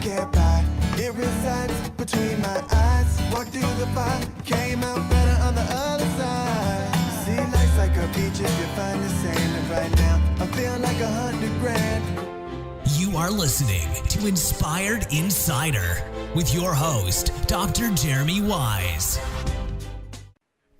can't buy. It resides between my eyes. Walked through the fire, came out better on the other side. See, life's like a beach if you find the sand. And right now, I feel like $100,000. You are listening to Inspired Insider with your host, Dr. Jeremy Wise.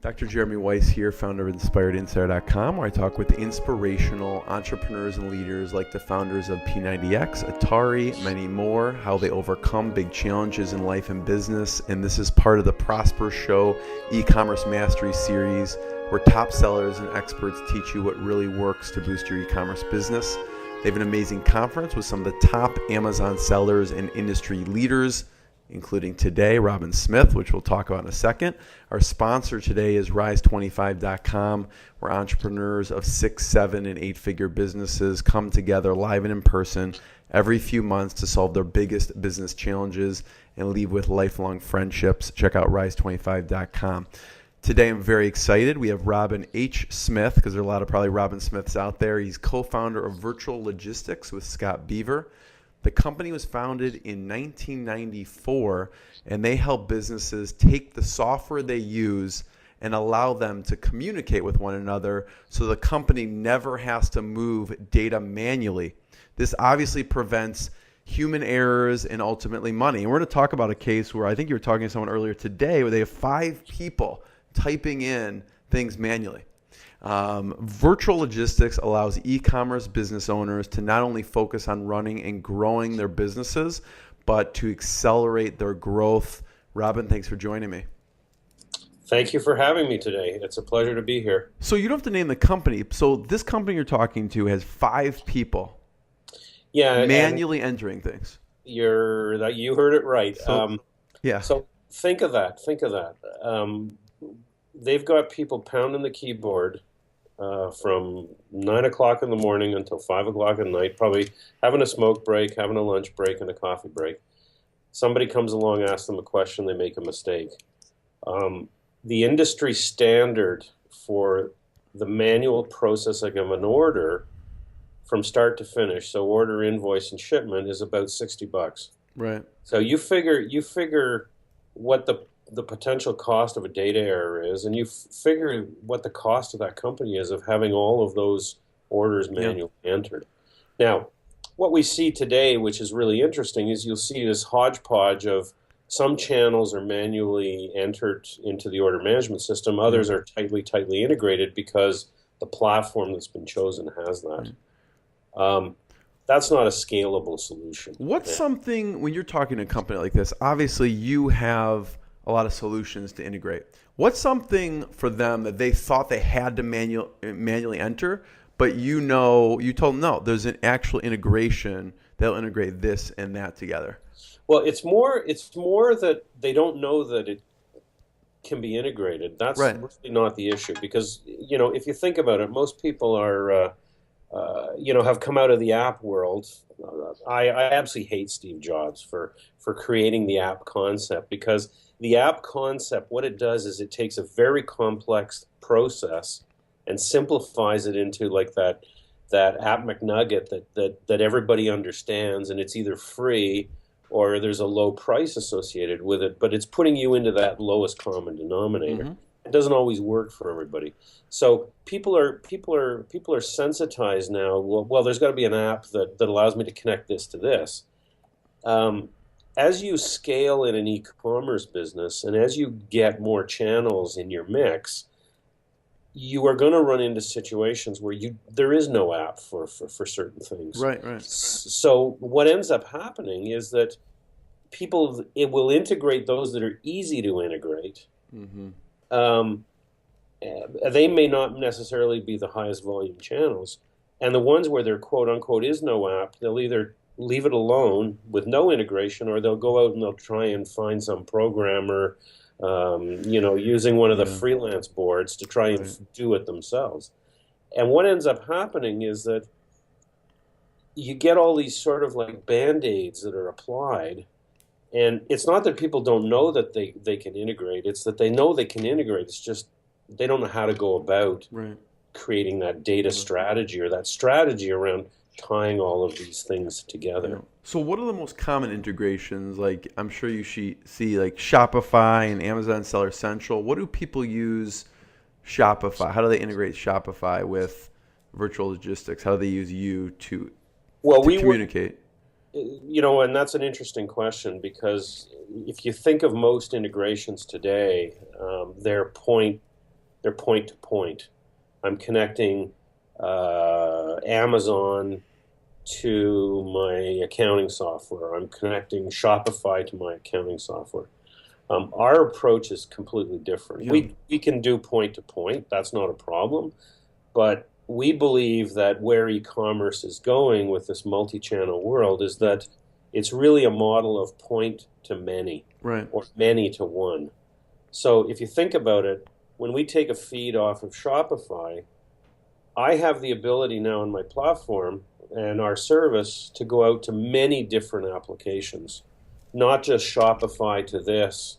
Dr. Jeremy Weiss here, founder of InspiredInsider.com, where I talk with inspirational entrepreneurs and leaders like the founders of P90X, Atari, many more, how they overcome big challenges in life and business. And this is part of the Prosper Show e-commerce mastery series, where top sellers and experts teach you what really works to boost your e-commerce business. They have an amazing conference with some of the top Amazon sellers and industry leaders, including today, Robin Smith, which we'll talk about in a second. Our sponsor today is rise25.com, where entrepreneurs of 6, 7, and 8-figure businesses come together live and in person every few months to solve their biggest business challenges and leave with lifelong friendships. Check out rise25.com. Today, I'm very excited. We have Robin H. Smith, because there are a lot of probably Robin Smiths out there. He's co-founder of Virtual Logistics with Scott Beaver. The company was founded in 1994, and they help businesses take the software they use and allow them to communicate with one another so the company never has to move data manually. This obviously prevents human errors and ultimately money. And we're going to talk about a case where I think you were talking to someone earlier today where they have 5 people typing in things manually. Virtual Logistics allows e-commerce business owners to not only focus on running and growing their businesses, but to accelerate their growth. Robin, thanks for joining me. Thank you for having me today. It's a pleasure to be here. So you don't have to name the company. So this company you're talking to has 5 people manually entering things. You heard it right. So, So think of that. They've got people pounding the keyboard from 9 o'clock in the morning until 5 o'clock at night, probably having a smoke break, having a lunch break, and a coffee break. Somebody comes along, asks them a question, they make a mistake. The industry standard for the manual processing of an order from start to finish, so order, invoice, and shipment, is about $60. Right. So you figure what the potential cost of a data error is, and you figure what the cost of that company is of having all of those orders manually entered. Now, what we see today, which is really interesting, is you'll see this hodgepodge of some channels are manually entered into the order management system, others are tightly integrated because the platform that's been chosen has that. That's not a scalable solution. What's something, when you're talking to a company like this, obviously you have a lot of solutions to integrate. What's something for them that they thought they had to manually enter, but you told them, no, there's an actual integration that'll integrate this and that together? Well, it's more that they don't know that it can be integrated. That's really not the issue, because if you think about it, most people are have come out of the app world. I absolutely hate Steve Jobs for creating the app concept, because the app concept, what it does is it takes a very complex process and simplifies it into like that app McNugget that everybody understands, and it's either free or there's a low price associated with it, but it's putting you into that lowest common denominator. Mm-hmm. It doesn't always work for everybody. So people are sensitized now. Well, there's got to be an app that allows me to connect this to this. As you scale in an e-commerce business, and as you get more channels in your mix, you are going to run into situations where there is no app for certain things. Right. So what ends up happening is that it will integrate those that are easy to integrate. Mm-hmm. They may not necessarily be the highest volume channels, and the ones where there quote unquote is no app, they'll either leave it alone with no integration, or they'll go out and they'll try and find some programmer, using one of the freelance boards to try and do it themselves. And what ends up happening is that you get all these sort of like Band-Aids that are applied. And it's not that people don't know that they can integrate. It's that they know they can integrate. It's just they don't know how to go about creating that data strategy or that strategy around tying all of these things together. So what are the most common integrations? Like, I'm sure you see like Shopify and Amazon Seller Central. What do people use Shopify? How do they integrate Shopify with virtual logistics? How do they use you to communicate? And that's an interesting question, because if you think of most integrations today, they're point to point. I'm connecting Amazon to my accounting software. I'm connecting Shopify to my accounting software. Our approach is completely different. Yeah. We can do point to point. That's not a problem. But we believe that where e-commerce is going with this multi-channel world is that it's really a model of point to many, right, or many to one. So if you think about it, when we take a feed off of Shopify, I have the ability now on my platform and our service to go out to many different applications, not just Shopify to this,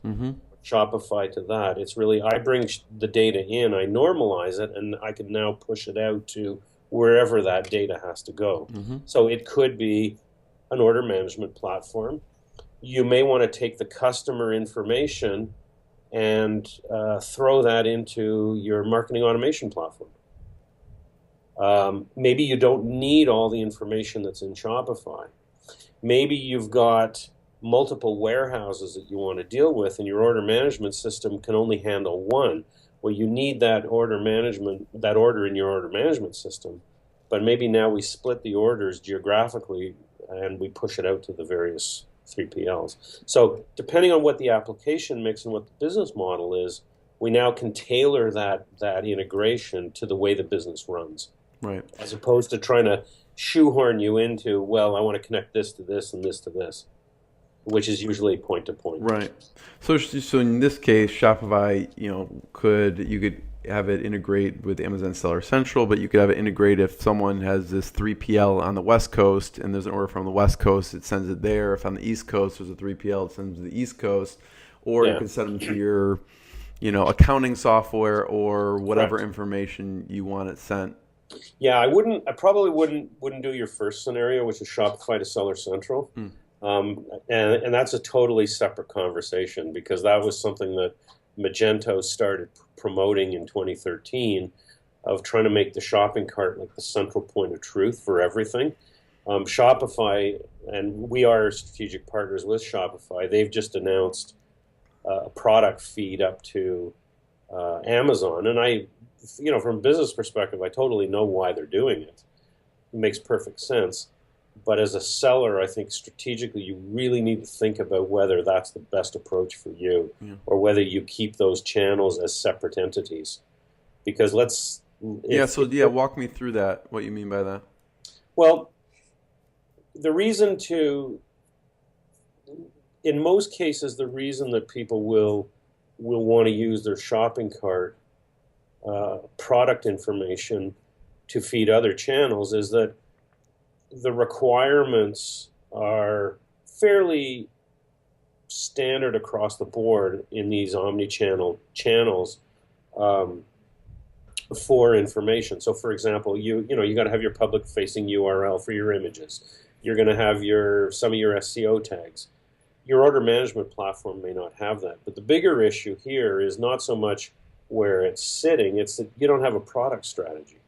Shopify to that. It's really, I bring the data in, I normalize it, and I can now push it out to wherever that data has to go. So it could be an order management platform. You may want to take the customer information and throw that into your marketing automation platform. Maybe you don't need all the information that's in Shopify. Maybe you've got multiple warehouses that you want to deal with, and your order management system can only handle one. Well, you need that order in your order management system, but maybe now we split the orders geographically and we push it out to the various 3PLs. So depending on what the application mix and what the business model is, we now can tailor that integration to the way the business runs. Right. As opposed to trying to shoehorn you into, well, I want to connect this to this and this to this, which is usually point to point. Right. So in this case, Shopify, you could have it integrate with Amazon Seller Central, but you could have it integrate if someone has this 3PL on the West Coast and there's an order from the West Coast, it sends it there. If on the East Coast there's a 3PL, it sends it to the East Coast, or you can send them to your, accounting software or whatever information you want it sent. Yeah, I probably wouldn't do your first scenario, which is Shopify to Seller Central. And that's a totally separate conversation, because that was something that Magento started promoting in 2013, of trying to make the shopping cart like the central point of truth for everything. Shopify, and we are strategic partners with Shopify, they've just announced a product feed up to Amazon. And from a business perspective, I totally know why they're doing it. It makes perfect sense. But as a seller, I think strategically you really need to think about whether that's the best approach for you, or whether you keep those channels as separate entities. Because walk me through that, what you mean by that. Well, in most cases, the reason that people will want to use their shopping cart product information to feed other channels is that the requirements are fairly standard across the board in these omni-channel channels for information. So, for example, you got to have your public-facing URL for your images. You're going to have some of your SEO tags. Your order management platform may not have that. But the bigger issue here is not so much where it's sitting, it's that you don't have a product strategy.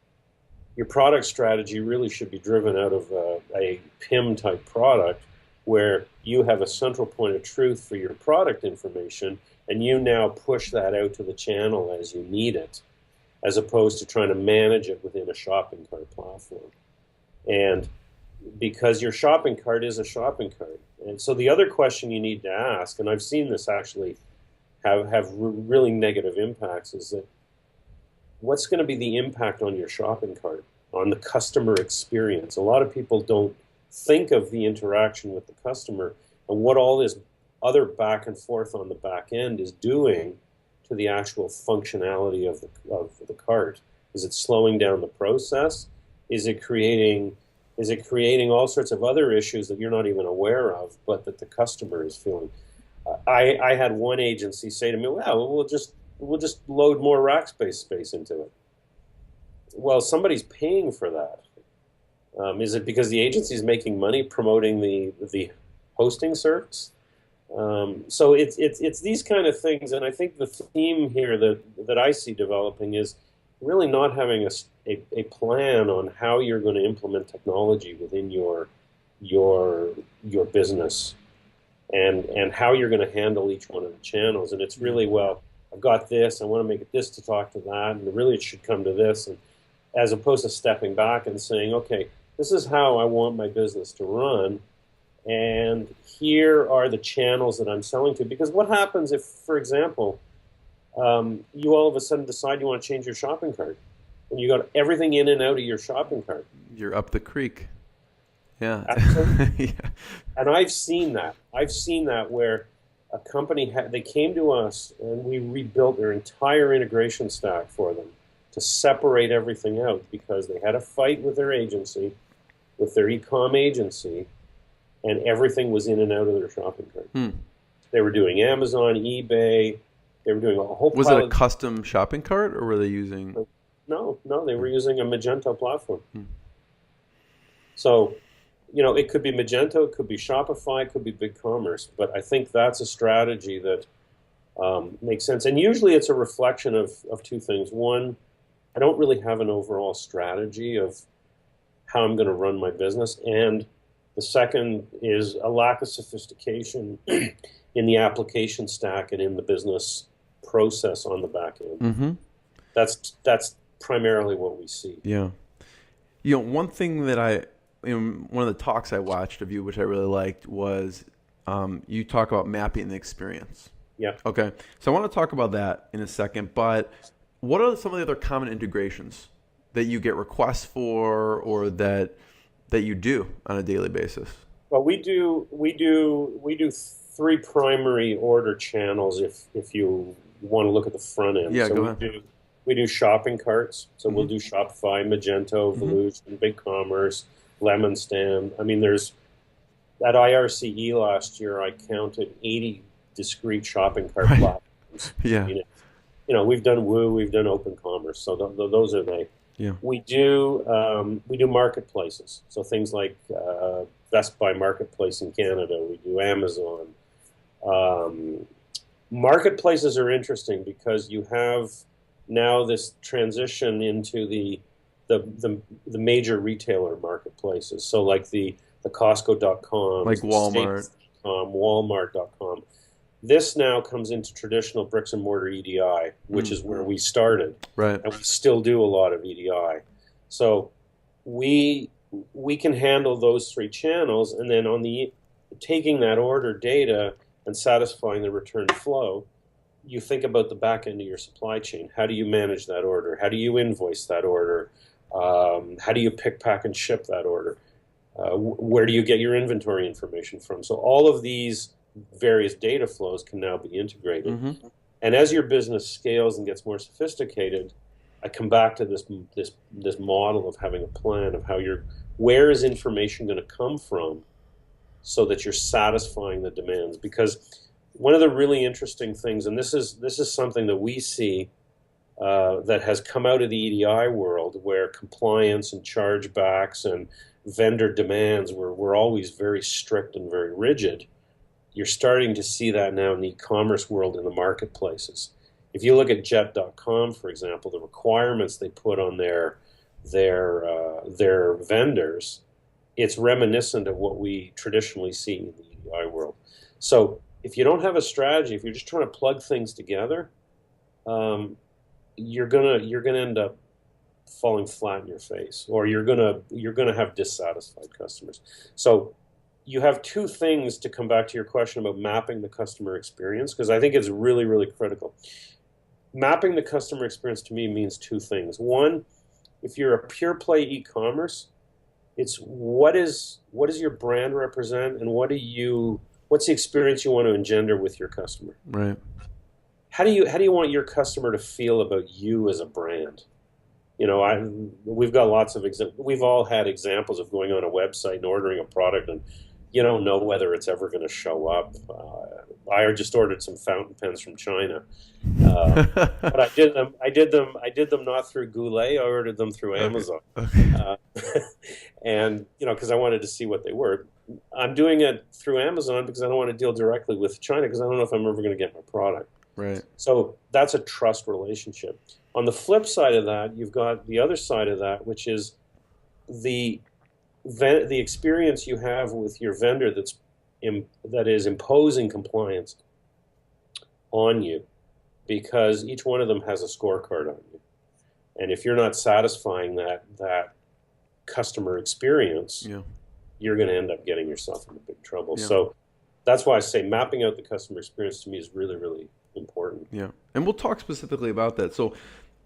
Your product strategy really should be driven out of a PIM-type product, where you have a central point of truth for your product information, and you now push that out to the channel as you need it, as opposed to trying to manage it within a shopping cart platform. And because your shopping cart is a shopping cart. And so the other question you need to ask, and I've seen this actually have really negative impacts, is that what's going to be the impact on your shopping cart, on the customer experience? A lot of people don't think of the interaction with the customer and what all this other back and forth on the back end is doing to the actual functionality of the cart. Is it slowing down the process? Is it creating all sorts of other issues that you're not even aware of, but that the customer is feeling? I had one agency say to me, "Well, we'll just load more rack space into it." Well, somebody's paying for that, Is it because the agency is making money promoting the hosting service? So it's these kind of things, and I think the theme here that I see developing is really not having a plan on how you're going to implement technology within your business, and how you're going to handle each one of the channels. And it's really, well, I've got this, I want to make it this to talk to that, and really it should come to this, and as opposed to stepping back and saying, okay, this is how I want my business to run, and here are the channels that I'm selling to. Because what happens if, for example, you all of a sudden decide you want to change your shopping cart, and you got everything in and out of your shopping cart? You're up the creek. Yeah. Absolutely. Yeah. And I've seen that. I've seen that where a company, they came to us and we rebuilt their entire integration stack for them to separate everything out, because they had a fight with their agency, with their e-com agency, and everything was in and out of their shopping cart. They were doing Amazon, eBay. They were doing a whole Was it a custom shopping cart, or were they using? No, they were using a Magento platform. So, it could be Magento, it could be Shopify, it could be BigCommerce, but I think that's a strategy that makes sense. And usually it's a reflection of two things. One, I don't really have an overall strategy of how I'm going to run my business. And the second is a lack of sophistication in the application stack and in the business process on the back end. Mm-hmm. That's primarily what we see. Yeah. One thing that one of the talks I watched of you, which I really liked, was you talk about mapping the experience. Yeah. Okay. So I want to talk about that in a second, but what are some of the other common integrations that you get requests for, or that you do on a daily basis? Well, we do three primary order channels if you want to look at the front end. Yeah, so go ahead. We do shopping carts. So we'll do Shopify, Magento, Volution, BigCommerce, Lemon Stand. I mean, there's at IRCE last year, I counted 80 discrete shopping cart platforms. Yeah. We've done Woo, we've done Open Commerce, so those are they. Yeah. We do marketplaces, so things like Best Buy Marketplace in Canada. We do Amazon. Marketplaces are interesting because you have now this transition into the major retailer marketplaces. So like the Costco.com, like Walmart, Walmart.com. This now comes into traditional bricks and mortar EDI, which is where we started. Right. And we still do a lot of EDI. So we can handle those three channels, and then on taking that order data and satisfying the return flow, you think about the back end of your supply chain. How do you manage that order? How do you invoice that order? How do you pick, pack, and ship that order? Where do you get your inventory information from? So all of these various data flows can now be integrated. Mm-hmm. And as your business scales and gets more sophisticated, I come back to this model of having a plan of where is information going to come from so that you're satisfying the demands. Because one of the really interesting things, and this is something that we see that has come out of the EDI world, where compliance and chargebacks and vendor demands were always very strict and very rigid. You're starting to see that now in the e-commerce world in the marketplaces. If you look at Jet.com, for example, the requirements they put on their vendors, it's reminiscent of what we traditionally see in the EDI world. So if you don't have a strategy, if you're just trying to plug things together, you're gonna end up falling flat in your face, or you're gonna have dissatisfied customers. So you have two things to come back to your question about mapping the customer experience, because I think it's really, really critical. Mapping the customer experience to me means two things. One, if you're a pure play e-commerce, it's what does your brand represent, and what's the experience you want to engender with your customer? Right. How do you want your customer to feel about you as a brand? We've got lots of we've all had examples of going on a website and ordering a product, and you don't know whether it's ever going to show up. I just ordered some fountain pens from China, but I did them not through Goulet. I ordered them through Amazon, and because I wanted to see what they were. I'm doing it through Amazon because I don't want to deal directly with China because I don't know if I'm ever going to get my product. Right. So that's a trust relationship. On the flip side of that, you've got the other side of that, which is the experience you have with your vendor that is imposing compliance on you, because each one of them has a scorecard on you, and if you're not satisfying that customer experience, you're going to end up getting yourself into big trouble. So that's why I say mapping out the customer experience to me is really, really important. Yeah, and we'll talk specifically about that. So,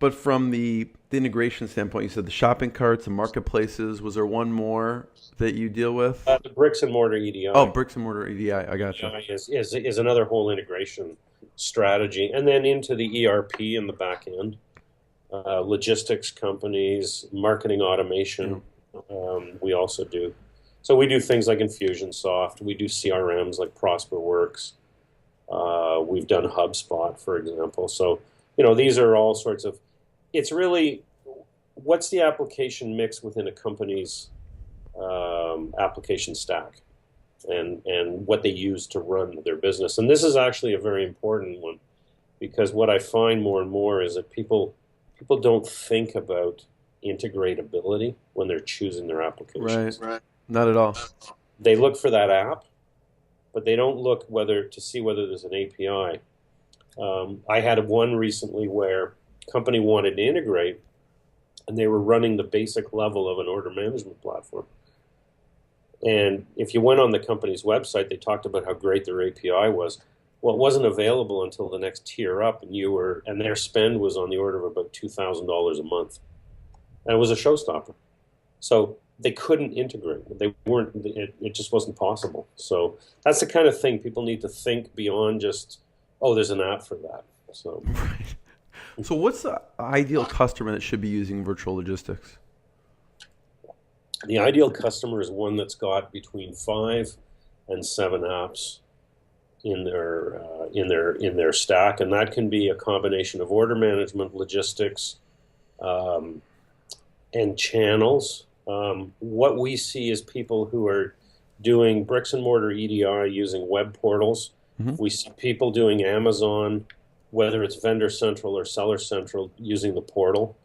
but from the integration standpoint, you said the shopping carts and marketplaces. Was there one more that you deal with? The bricks and mortar EDI. Oh, bricks and mortar EDI. I got you. Is another whole integration strategy, and then into the ERP in the back end, logistics companies, marketing automation. We also do. So we do things like Infusionsoft. We do CRMs like ProsperWorks. We've done HubSpot, for example. So, these are all sorts of, it's really, what's the application mix within a company's application stack and what they use to run their business. And this is actually a very important one, because what I find more and more is that people don't think about integratability when they're choosing their applications. Right. Not at all. They look for that app, but they don't look to see whether there's an API. I had one recently where a company wanted to integrate, and they were running the basic level of an order management platform. And if you went on the company's website, they talked about how great their API was. Well, it wasn't available until the next tier up, and their spend was on the order of about $2,000 a month, and it was a showstopper. So they couldn't integrate. They weren't. It just wasn't possible. So that's the kind of thing people need to think beyond just, there's an app for that. So, right. So what's the ideal customer that should be using virtual logistics? The ideal customer is one that's got between 5 and 7 apps in their stack, and that can be a combination of order management, logistics, and channels. What we see is people who are doing bricks and mortar EDI using web portals. We see people doing Amazon, whether it's Vendor Central or Seller Central, using the portal.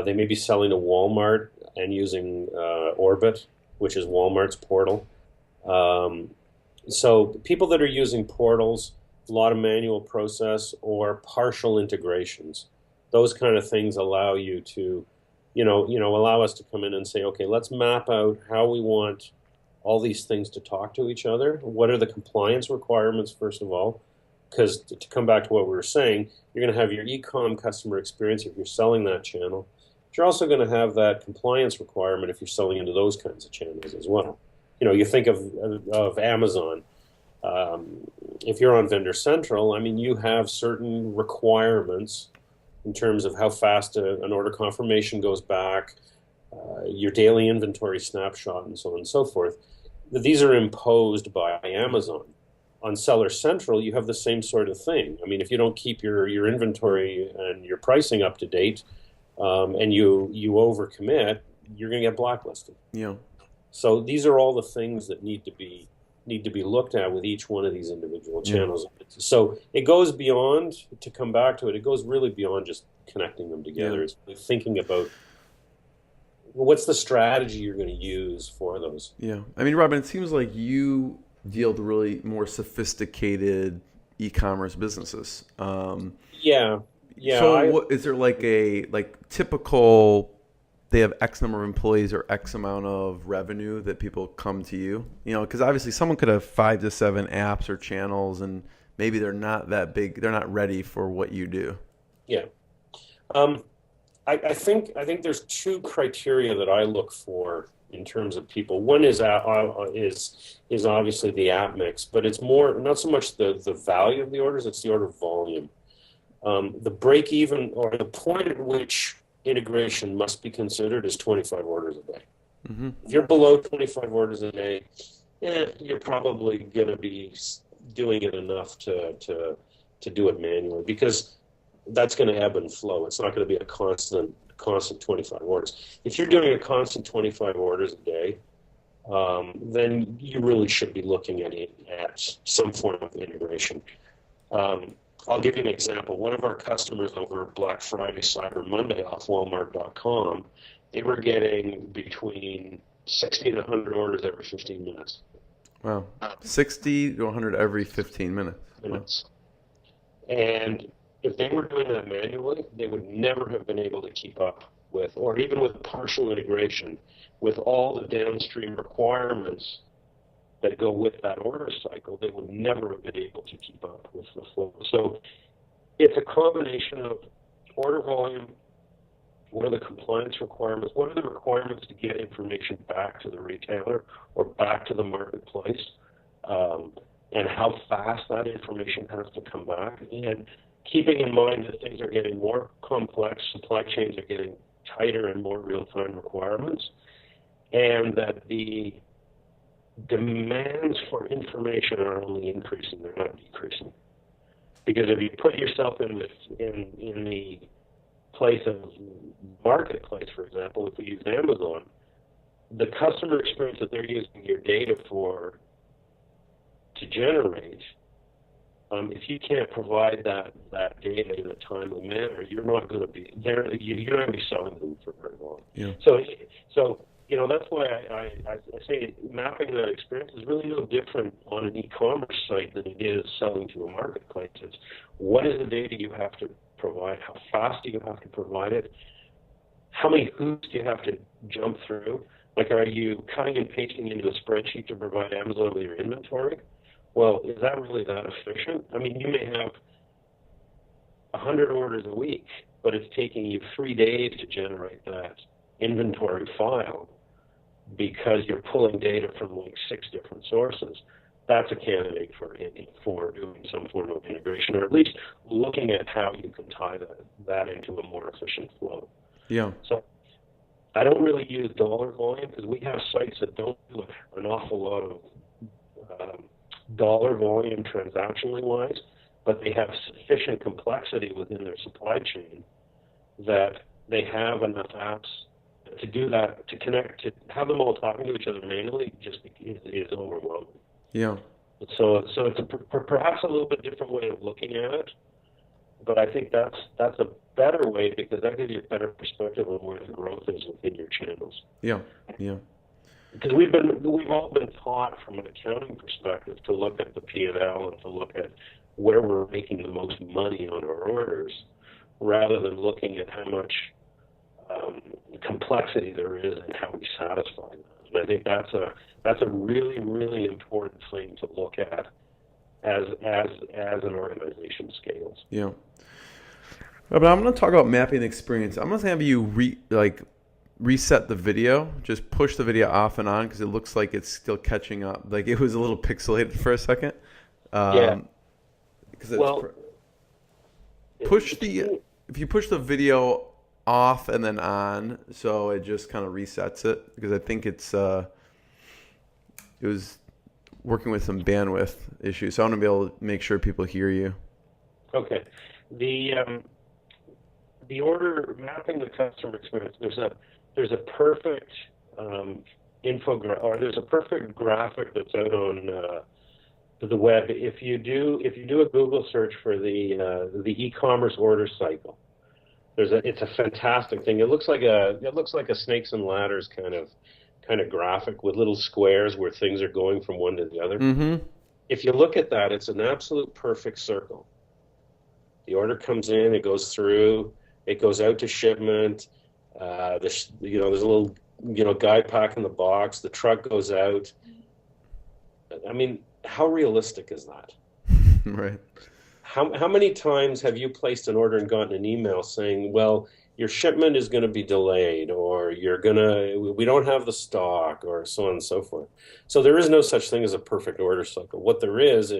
They may be selling to Walmart and using Orbit, which is Walmart's portal. So people that are using portals, a lot of manual process or partial integrations, those kind of things allow you to allow us to come in and say, okay, let's map out how we want all these things to talk to each other. What are the compliance requirements, first of all? Because to come back to what we were saying, you're going to have your e-com customer experience if you're selling that channel. But you're also going to have that compliance requirement if you're selling into those kinds of channels as well. You think of Amazon. If you're on Vendor Central, you have certain requirements in terms of how fast an order confirmation goes back, your daily inventory snapshot, and so on and so forth. These are imposed by Amazon. On Seller Central, you have the same sort of thing. If you don't keep your inventory and your pricing up to date, and you overcommit, you're going to get blacklisted. Yeah. So these are all the things that need to be looked at with each one of these individual channels. Yeah. So it goes beyond, to come back to it, it goes really beyond just connecting them together. It's really thinking about what's the strategy you're going to use for those. Yeah. Robin, it seems like you deal with really more sophisticated e-commerce businesses. Yeah. So is there like a typical, they have X number of employees or X amount of revenue that people come to you? Because obviously someone could have 5 to 7 apps or channels, and maybe they're not that big. They're not ready for what you do. Yeah. I think there's 2 criteria that I look for in terms of people. One is obviously the app mix, but it's more, not so much the value of the orders, it's the order volume. The break even, or the point at which integration must be considered, is 25 orders a day. If you're below 25 orders a day, you're probably going to be doing it enough to do it manually, because that's going to ebb and flow. It's not going to be a constant 25 orders. If you're doing a constant 25 orders a day, then you really should be looking at some form of integration. I'll give you an example. One of our customers over Black Friday, Cyber Monday off Walmart.com, they were getting between 60 and 100 orders every 15 minutes. Wow. 60 to 100 every 15 minutes. And if they were doing that manually, they would never have been able to keep up with, or even with partial integration, with all the downstream requirements that go with that order cycle. They would never have been able to keep up with the flow. So it's a combination of order volume, what are the compliance requirements, what are the requirements to get information back to the retailer or back to the marketplace, and how fast that information has to come back. And keeping in mind that things are getting more complex, supply chains are getting tighter and more real-time requirements, and that the demands for information are only increasing, they're not decreasing. Because if you put yourself in the place of marketplace, for example, if we use Amazon, the customer experience that they're using your data to generate, if you can't provide that data in a timely manner, you're not going to be there. You're not going to be selling them for very long. Yeah. So that's why I say mapping that experience is really no different on an e-commerce site than it is selling to a marketplace. It's what is the data you have to provide? How fast do you have to provide it? How many hoops do you have to jump through? Like, are you cutting and pasting into a spreadsheet to provide Amazon with your inventory? Well, is that really that efficient? I mean, you may have 100 orders a week, but it's taking you 3 days to generate that inventory file because you're pulling data from like 6 different sources. That's a candidate for doing some form of integration, or at least looking at how you can tie that into a more efficient flow. Yeah. So I don't really use dollar volume because we have sites that don't do an awful lot of dollar volume transactionally wise, but they have sufficient complexity within their supply chain that they have enough apps to do that, to connect, to have them all talking to each other manually just is overwhelming. Yeah. So it's perhaps a little bit different way of looking at it, but I think that's a better way because that gives you a better perspective on where the growth is within your channels. Yeah, yeah. Because we've all been taught from an accounting perspective to look at the P&L and to look at where we're making the most money on our orders, rather than looking at how much complexity there is and how we satisfy that. And I think that's a really, really important thing to look at as an organization scales. Yeah. But I'm going to talk about mapping experience. I'm going to have you reset the video, just push the video off and on because it looks like it's still catching up. Like it was a little pixelated for a second. Yeah. If you push the video off and then on, so it just kind of resets it because I think it was working with some bandwidth issues. So I want to be able to make sure people hear you. Okay. The order mapping the customer experience. There's a perfect infographic, or there's a perfect graphic that's out on the web. If you do a Google search for the e-commerce order cycle, it's a fantastic thing. It looks like a snakes and ladders kind of graphic with little squares where things are going from one to the other. Mm-hmm. If you look at that, it's an absolute perfect circle. The order comes in, it goes through, it goes out to shipment. There's a little guide pack in the box. The truck goes out. I mean, how realistic is that? Right. How many times have you placed an order and gotten an email saying, well, your shipment is going to be delayed, or we don't have the stock, or so on and so forth. So there is no such thing as a perfect order cycle. What there is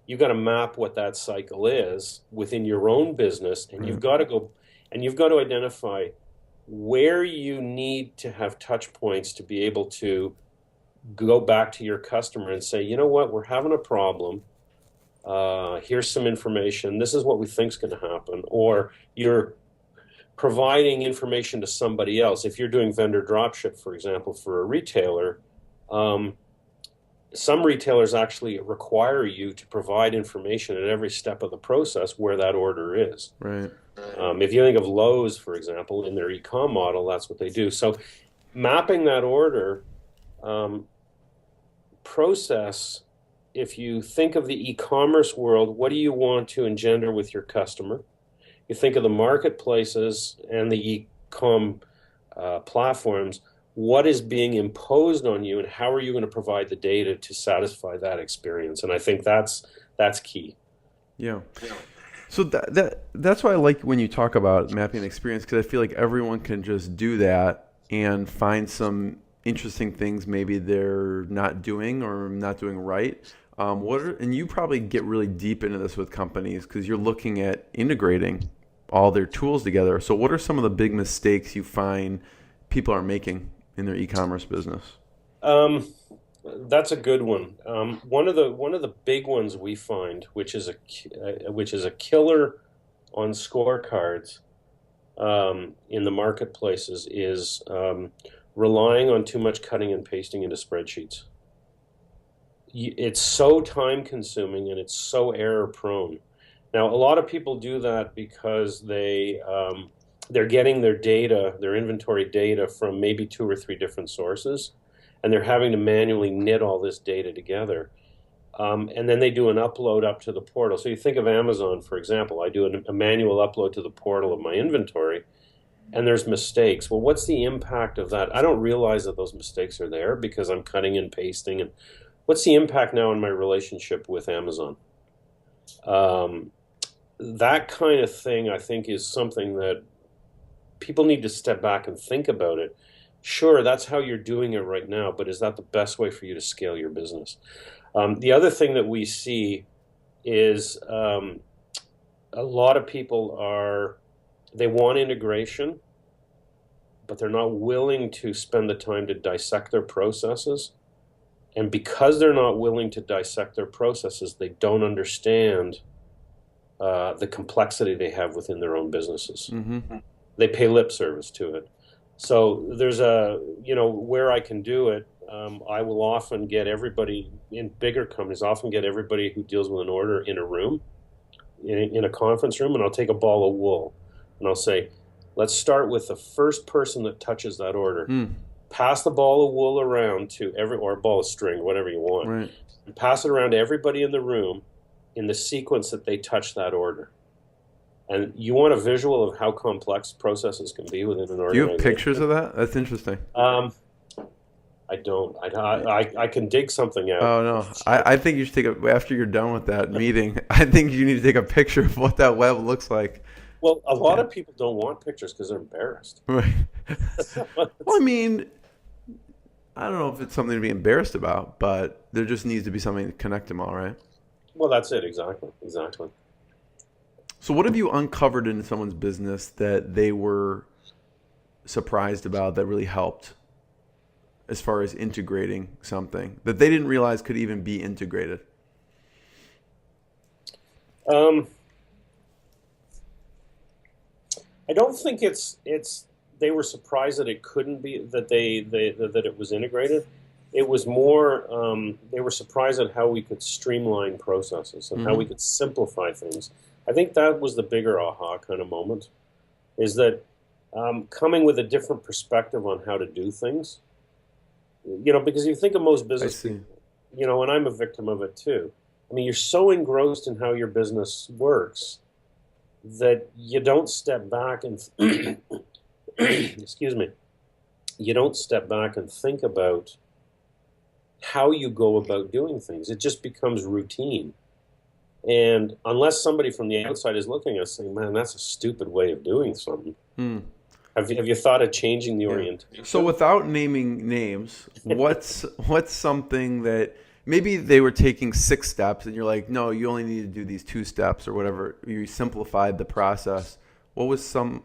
you've got to map what that cycle is within your own business, and you've got to go and you've got to identify where you need to have touch points to be able to go back to your customer and say, you know what, we're having a problem. Here's some information. This is what we think is going to happen. Or you're providing information to somebody else. If you're doing vendor dropship, for example, for a retailer, some retailers actually require you to provide information at every step of the process where that order is. Right. If you think of Lowe's, for example, in their e-com model, that's what they do. So mapping that order process, if you think of the e-commerce world, what do you want to engender with your customer? You think of the marketplaces and the e-com platforms, what is being imposed on you and how are you going to provide the data to satisfy that experience? And I think that's key. Yeah. So that's why I like when you talk about mapping experience, because I feel like everyone can just do that and find some interesting things maybe they're not doing or not doing right. And you probably get really deep into this with companies because you're looking at integrating all their tools together. So what are some of the big mistakes you find people are making in their e-commerce business? That's a good one. One of the big ones we find, which is a killer on scorecards in the marketplaces, is relying on too much cutting and pasting into spreadsheets. It's so time consuming and it's so error prone. Now, a lot of people do that because they're getting their data, their inventory data, from maybe 2 or 3 different sources, and they're having to manually knit all this data together. And then they do an upload up to the portal. So you think of Amazon, for example. I do a manual upload to the portal of my inventory, and there's mistakes. Well, what's the impact of that? I don't realize that those mistakes are there because I'm cutting and pasting. And what's the impact now in my relationship with Amazon? That kind of thing, I think, is something that people need to step back and think about it. Sure, that's how you're doing it right now, but is that the best way for you to scale your business? The other thing that we see is a lot of people they want integration, but they're not willing to spend the time to dissect their processes. And because they're not willing to dissect their processes, they don't understand the complexity they have within their own businesses. Mm-hmm. They pay lip service to it. So there's where I can do it, I will often get everybody in bigger companies, often get everybody who deals with an order in a room, in a conference room, and I'll take a ball of wool and I'll say, let's start with the first person that touches that order. Pass the ball of wool around to or a ball of string, whatever you want. Right. And pass it around to everybody in the room in the sequence that they touch that order. And you want a visual of how complex processes can be within an organization. Do you have pictures of that? That's interesting. I don't. I can dig something out. Oh, no. I think you should after you're done with that meeting, I think you need to take a picture of what that web looks like. Well, a lot of people don't want pictures because they're embarrassed. Right. Well, I mean, I don't know if it's something to be embarrassed about, but there just needs to be something to connect them all, right? Well, that's it. Exactly. So what have you uncovered in someone's business that they were surprised about that really helped as far as integrating something that they didn't realize could even be integrated? I don't think it's they were surprised that it couldn't be, that that it was integrated. It was more they were surprised at how we could streamline processes and how we could simplify things. I think that was the bigger aha kind of moment, is that coming with a different perspective on how to do things. Because you think of most business people, and I'm a victim of it too. I mean, you're so engrossed in how your business works that you don't step back and excuse me, you don't step back and think about how you go about doing things. It just becomes routine. And unless somebody from the outside is looking at us saying, man, that's a stupid way of doing something. Have you thought of changing the orientation? So without naming names, what's something that maybe they were taking 6 steps and you're like, no, you only need to do these 2 steps or whatever. You simplified the process. What was some?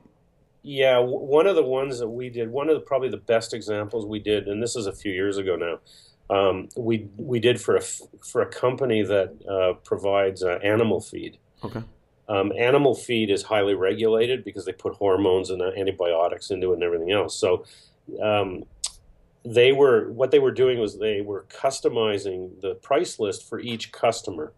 Yeah, one of the ones that we did, probably the best examples we did, and this is a few years ago now, We did for a company that provides animal feed. Okay. Animal feed is highly regulated because they put hormones and antibiotics into it and everything else. So what they were doing was they were customizing the price list for each customer.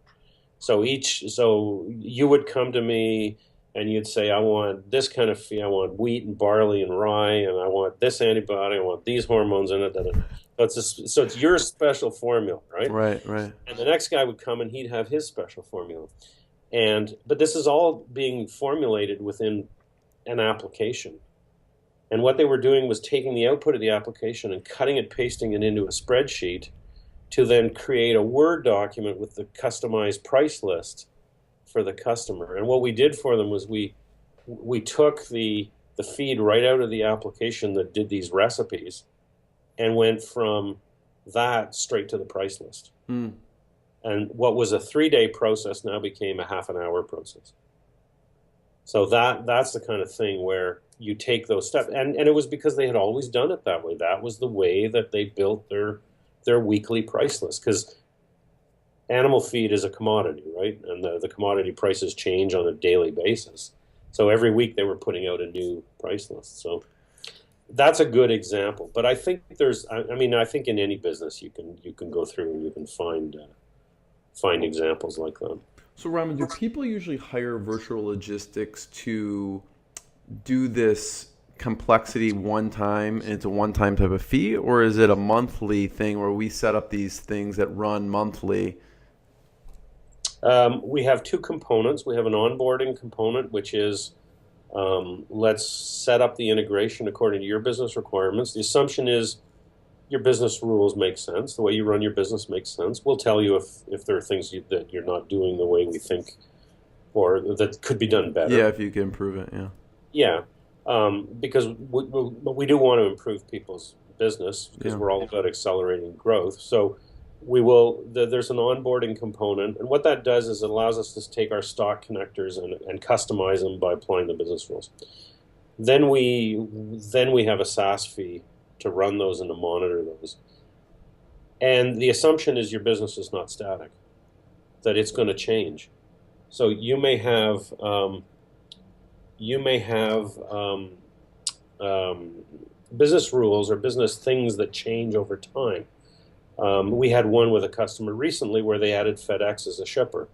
So you would come to me and you'd say, I want this kind of feed, I want wheat and barley and rye, and I want this antibiotic, I want these hormones in it. So it's your special formula, right? Right, right. And the next guy would come and he'd have his special formula. But this is all being formulated within an application. And what they were doing was taking the output of the application and cutting it, pasting it into a spreadsheet to then create a Word document with the customized price list for the customer. And what we did for them was we took the feed right out of the application that did these recipes and went from that straight to the price list. Mm. And what was a 3-day process now became a half-an-hour process. So that's the kind of thing where you take those steps. And it was because they had always done it that way. That was the way that they built their weekly price list. Because animal feed is a commodity, right? And the commodity prices change on a daily basis. So every week they were putting out a new price list. So that's a good example. But I think I think in any business you can go through and you can find examples like that. So, Raman, do people usually hire virtual logistics to do this complexity one time and it's a one-time type of fee, or is it a monthly thing where we set up these things that run monthly? We have two components. We have an onboarding component, which is let's set up the integration according to your business requirements. The assumption is your business rules make sense. The way you run your business makes sense. We'll tell you if there are things that you're not doing the way we think or that could be done better. Yeah, if you can improve it, yeah. Yeah, because we do want to improve people's business because we're all about accelerating growth. So there's an onboarding component, and what that does is it allows us to take our stock connectors and customize them by applying the business rules. Then we have a SaaS fee to run those and to monitor those. And the assumption is your business is not static, that it's going to change. So you may have business rules or business things that change over time. We had one with a customer recently where they added FedEx as a shipper.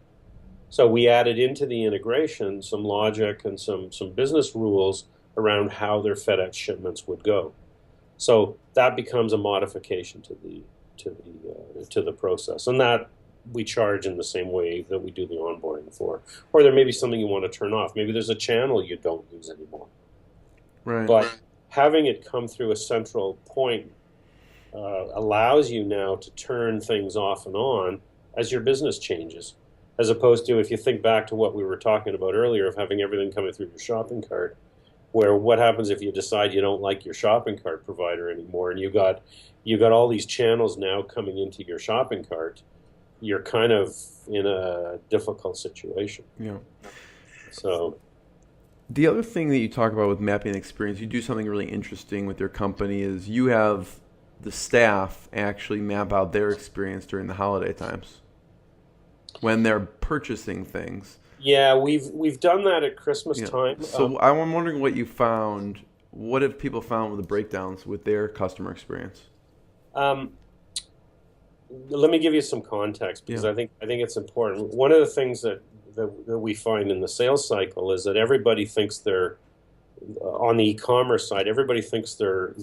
So we added into the integration some logic and some business rules around how their FedEx shipments would go. So that becomes a modification to the process, and that we charge in the same way that we do the onboarding for. Or there may be something you want to turn off. Maybe there's a channel you don't use anymore. Right. But having it come through a central point allows you now to turn things off and on as your business changes, as opposed to if you think back to what we were talking about earlier of having everything coming through your shopping cart. Where what happens if you decide you don't like your shopping cart provider anymore, and you got all these channels now coming into your shopping cart? You're kind of in a difficult situation. Yeah. So the other thing that you talk about with mapping experience, you do something really interesting with your company is you have the staff actually map out their experience during the holiday times when they're purchasing things. Yeah, we've done that at Christmas time. So I'm wondering what you found. What have people found with the breakdowns with their customer experience? Let me give you some context because I think it's important. One of the things that we find in the sales cycle is that everybody thinks they're on the e-commerce side. Everybody thinks the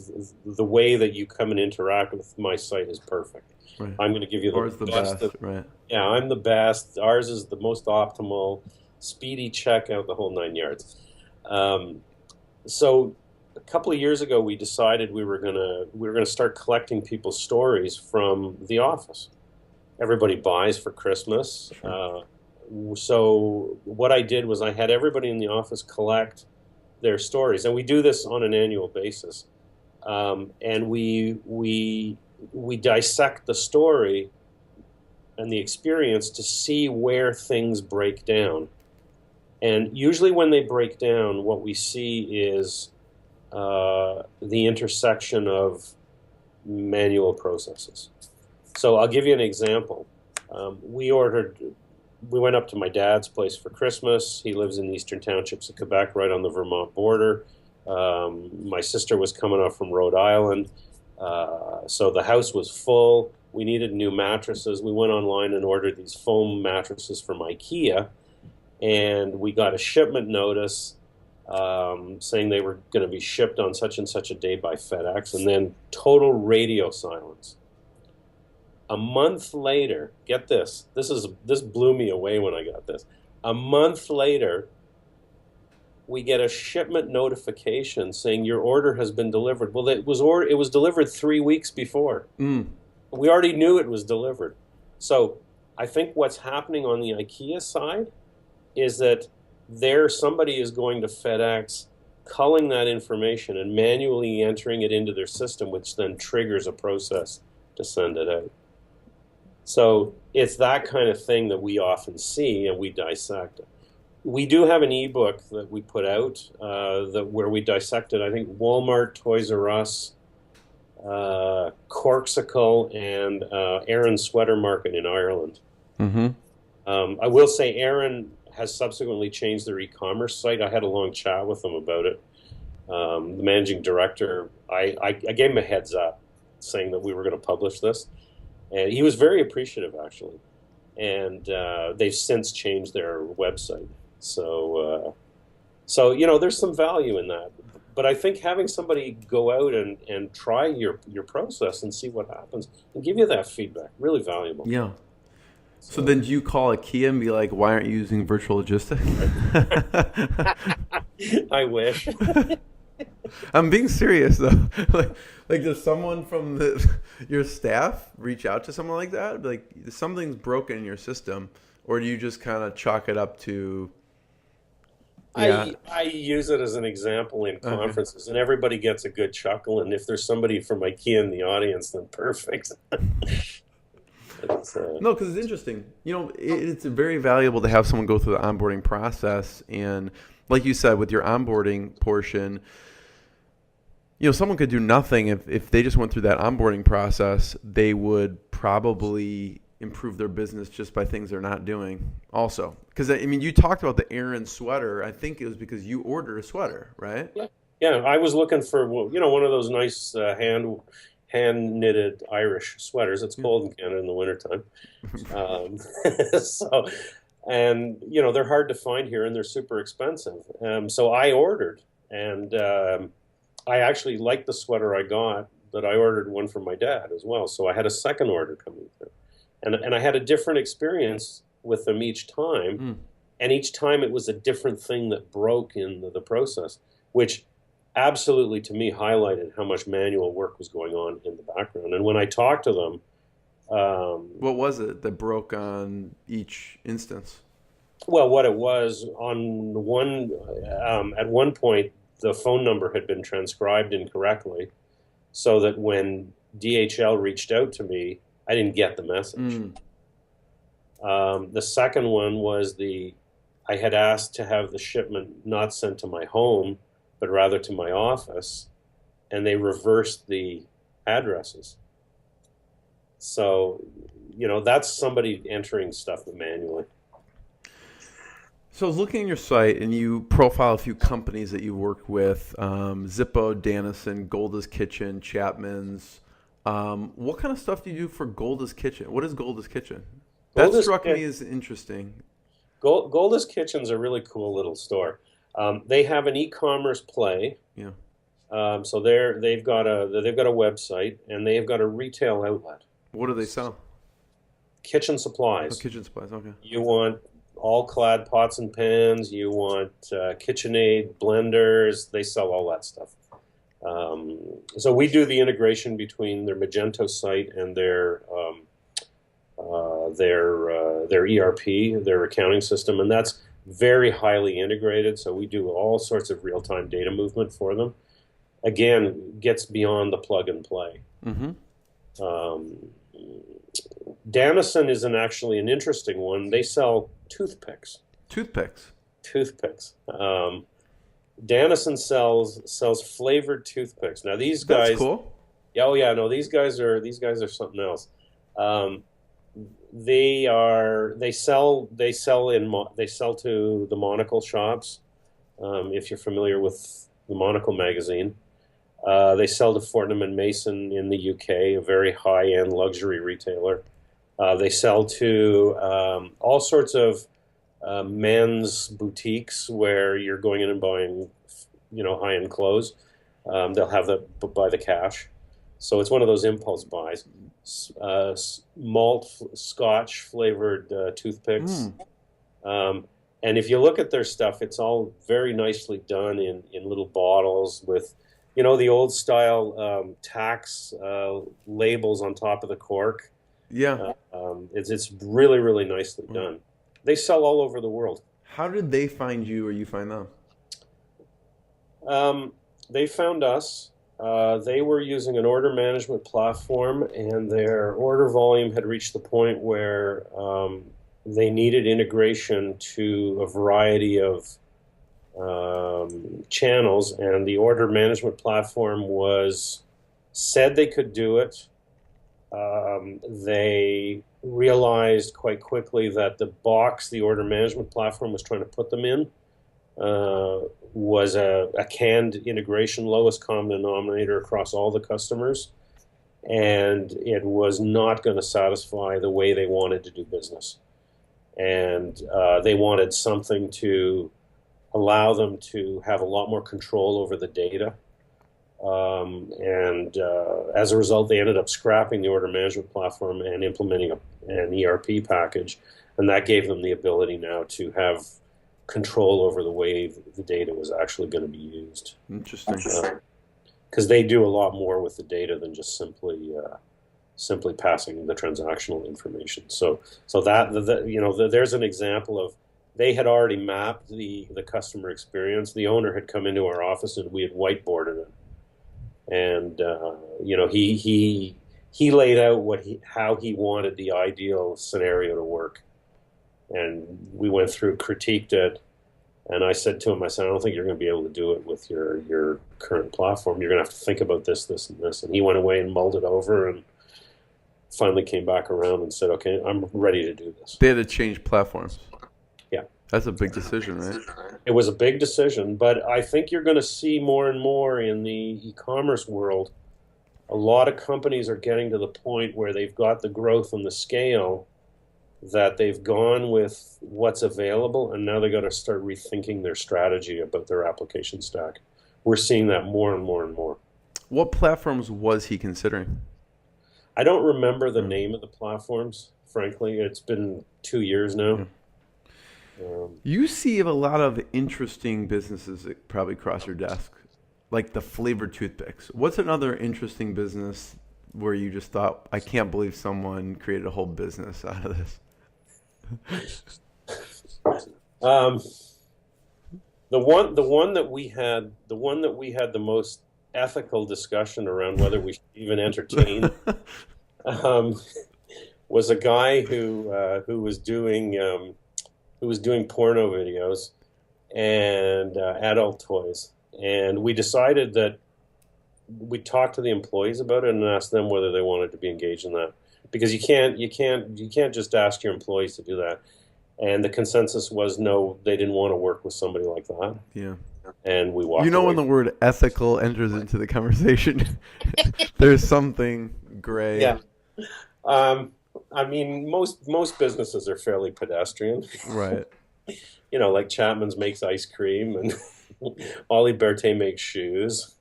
way that you come and interact with my site is perfect. Right. I'm going to give you the best. Right. Yeah, I'm the best. Ours is the most optimal, speedy checkout, the whole 9 yards. So a couple of years ago, we decided we were gonna start collecting people's stories from the office. Everybody buys for Christmas. Sure. So what I did was I had everybody in the office collect their stories, and we do this on an annual basis. And we dissect the story and the experience to see where things break down. And usually when they break down, what we see is the intersection of manual processes. So I'll give you an example. We went up to my dad's place for Christmas. He lives in the eastern townships of Quebec, right on the Vermont border. My sister was coming up from Rhode Island. So the house was full. We needed new mattresses. We went online and ordered these foam mattresses from IKEA. And we got a shipment notice saying they were going to be shipped on such and such a day by FedEx. And then total radio silence. A month later, get this. This blew me away when I got this. A month later, we get a shipment notification saying your order has been delivered. Well, it was delivered 3 weeks before. We already knew it was delivered. So I think what's happening on the IKEA side is that somebody is going to FedEx, culling that information and manually entering it into their system, which then triggers a process to send it out. So it's that kind of thing that we often see and we dissect it. We do have an ebook that we put out where we dissected, I think, Walmart, Toys R Us, Corksicle, and Aaron Sweater Market in Ireland. I will say Aaron has subsequently changed their e-commerce site. I had a long chat with them about it. The managing director, I gave him a heads up saying that we were going to publish this. And he was very appreciative, actually. And they've since changed their website. So there's some value in that. But I think having somebody go out and try your process and see what happens and give you that feedback, really valuable. Yeah. So then do you call IKEA and be like, why aren't you using virtual logistics? I wish. I'm being serious, though. Like does someone from your staff reach out to someone like that? Like, something's broken in your system, or do you just kind of chalk it up to... Yeah. I use it as an example in conferences, and everybody gets a good chuckle, and if there's somebody from IKEA in the audience, then perfect. No, because it's interesting. It's very valuable to have someone go through the onboarding process, and like you said, with your onboarding portion, someone could do nothing. If they just went through that onboarding process, they would probably improve their business just by things they're not doing also. Because, you talked about the Aaron sweater. I think it was because you ordered a sweater, right? Yeah, I was looking for, one of those nice hand-knitted Irish sweaters. It's cold in Canada in the wintertime. They're hard to find here, and they're super expensive. So I ordered, and I actually liked the sweater I got, but I ordered one for my dad as well. So I had a second order coming through. And I had a different experience with them each time. And each time it was a different thing that broke in the process, which absolutely, to me, highlighted how much manual work was going on in the background. And when I talked to them... what was it that broke on each instance? Well, what it was, at one point, the phone number had been transcribed incorrectly, so that when DHL reached out to me, I didn't get the message. The second one was I had asked to have the shipment not sent to my home, but rather to my office, and they reversed the addresses. So, that's somebody entering stuff manually. So I was looking at your site, and you profile a few companies that you work with, Zippo, Dannison, Golda's Kitchen, Chapman's. What kind of stuff do you do for Golda's Kitchen? What is Golda's Kitchen? That struck me as interesting. Golda's Kitchen's a really cool little store. They have an e-commerce play. Yeah. So they've got a website, and they've got a retail outlet. What do they sell? Kitchen supplies. Oh, kitchen supplies. Okay. You want all-clad pots and pans. You want KitchenAid, blenders. They sell all that stuff. So we do the integration between their Magento site and their ERP, their accounting system, and that's very highly integrated. So we do all sorts of real-time data movement for them. Again, gets beyond the plug and play. Dannison is actually an interesting one. They sell toothpicks. Dannison sells flavored toothpicks. Now these guys. That's cool. Oh yeah, no, these guys are something else. They sell to the monocle shops. If you're familiar with the Monocle magazine, they sell to Fortnum and Mason in the UK, a very high-end luxury retailer. They sell to all sorts of men's boutiques where you're going in and buying, high-end clothes. They'll have that by the cash. So it's one of those impulse buys. Malt Scotch flavored toothpicks. And if you look at their stuff, it's all very nicely done in little bottles with, the old style tax labels on top of the cork. Yeah. It's really, really nicely done. They sell all over the world. How did they find you or you find them? They found us. They were using an order management platform, and their order volume had reached the point where they needed integration to a variety of channels, and the order management platform said they could do it. They realized quite quickly that the box the order management platform was trying to put them in was a canned integration, lowest common denominator across all the customers, and it was not going to satisfy the way they wanted to do business. And they wanted something to allow them to have a lot more control over the data. As a result, they ended up scrapping the order management platform and implementing an ERP package, and that gave them the ability now to have control over the way the data was actually going to be used. Interesting. Because they do a lot more with the data than just simply passing the transactional information. So there's an example of, they had already mapped the customer experience. The owner had come into our office and we had whiteboarded it. And he laid out how he wanted the ideal scenario to work, and we went through, critiqued it, and I said to him, I don't think you're going to be able to do it with your current platform. You're going to have to think about this, and this. And he went away and mulled it over, and finally came back around and said, okay, I'm ready to do this. They had to change platforms. Yeah. That's a big decision, right? It was a big decision, but I think you're going to see more and more in the e-commerce world. A lot of companies are getting to the point where they've got the growth and the scale that they've gone with what's available, and now they've got to start rethinking their strategy about their application stack. We're seeing that more and more and more. What platforms was he considering? I don't remember the name of the platforms, frankly. It's been 2 years now. You see a lot of interesting businesses that probably cross your desk, like the flavored toothpicks. What's another interesting business where you just thought, I can't believe someone created a whole business out of this? The one that we had the most ethical discussion around whether we should even entertain was a guy who was doing porno videos and adult toys, and we decided that we'd talk to the employees about it and ask them whether they wanted to be engaged in that, because you can't just ask your employees to do that. And the consensus was no, they didn't want to work with somebody like that. Yeah. And we walked away. When the word ethical enters into the conversation, there's something gray. Yeah. I mean, most businesses are fairly pedestrian. Right. Like Chapman's makes ice cream, and Ollie Berthet makes shoes.